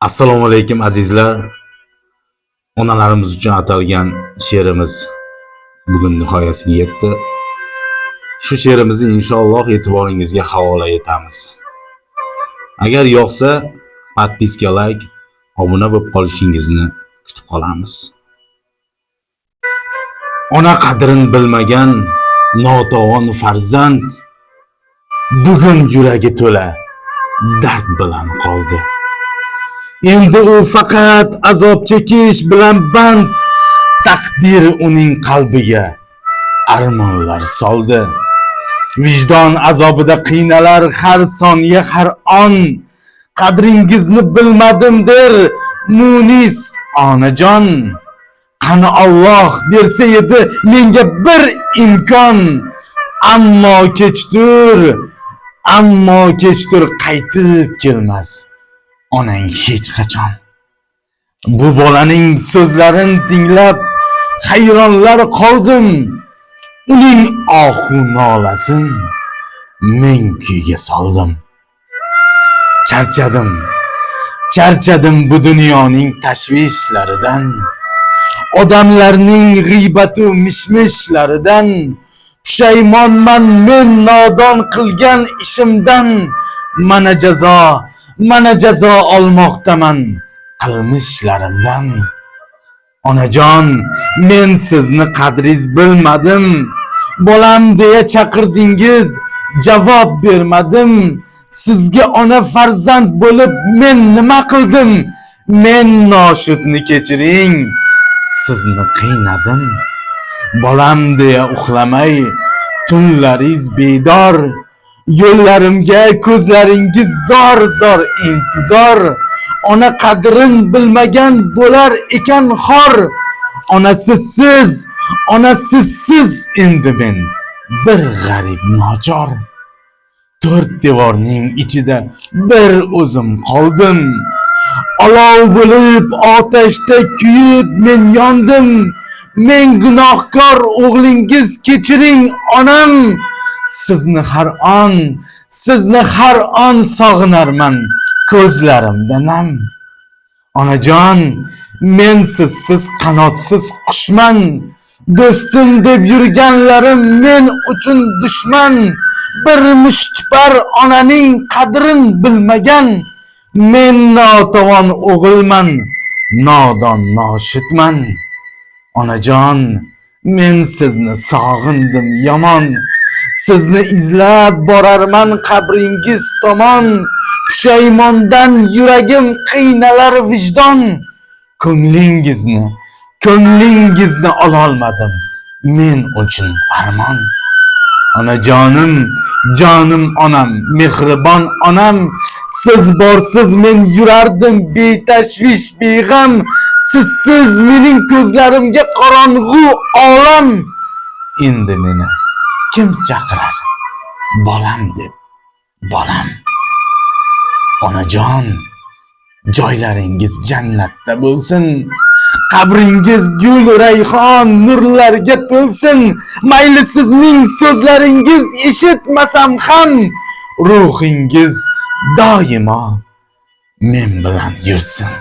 Assalomu alaykum azizlar. Onalarimiz uchun atalgan she'rimiz bugun nihoyasiga yetdi. Shu she'rimizni inshaalloh e'tiboringizga havola etamiz. Agar yoqsa, podpiska, like, obuna bo'lib qolishingizni kutib qolamiz. Ona qadrin bilmagan notavon farzand bugun yuragi to'la dard bilan qoldi. Endi u faqat azob chekish bilan band, taqdir uning qalbiga armonlar soldi. Vijdon azobida qiynalar har soniya har on, qadringizni bilmadim der munis onajon. Qani Alloh bersa edi menga bir imkon, ammo kechtur qaytib kelmas onang hech qachon. Bu bolaning so'zlarini tinglab hayronlar qoldim, uning ohu nolasin men kuyga soldim. Charchadim bu dunyoning tashvishlaridan, odamlarning g'iybatu mishmishlaridan. Pushaymonman men nodon qilgan ishimdan, mana jazo olmoqdaman qilmishlarimdan. Onajon, men sizni qadringiz bilmadim, bolam deya chaqirdingiz, javob bermadim. Sizga ona farzand bo'lib men nima qildim? Men noshudni kechiring, sizni qiynadim. Bolam deya uxlamay tunlaringiz bedor, yo'llarimga ko'zlaringiz zor intizor. Ona qadrin bilmagan bo'lar ekan xor. Onasizsiz endi men bir g'arib nochor. To'rt devorning ichida bir o'zim qoldim, olov bo'lib otashda kuyib men yondim. Men gunohkor o'g'lingiz, kechiring onam. Sizni har on sog'inarman, ko'zlarimda nam. Onajon, men sizsiz qanotsiz qushman, do'stim deb yurganlarim men uchun dushman. Bir mushtipar onaning qadrin bilmagan, men notavon o'g'ilman, nodon noshudman. Onajon, men sizni sog'indim yomon, sizni izlab borarman qabringiz tomon. Pushaymondan yuragim qiynalar vijdon, ko'nglingizni ololmadim men uchun armon. Onajonim, jonim onam, mehribon onam, siz borsiz men yurardim betashvish beg'am. Sizsiz mening ko'zlarimga qorong'u olam. Endi meni kim chaqirar bolam deb, bolam. Onajon, joylaringiz jannatda bo'lsin, qabringiz gul rayhon nurlarga to'lsin. Mayli sizning so'zlaringiz eshitmasam ham, ruhingiz doimo men bilan yursin.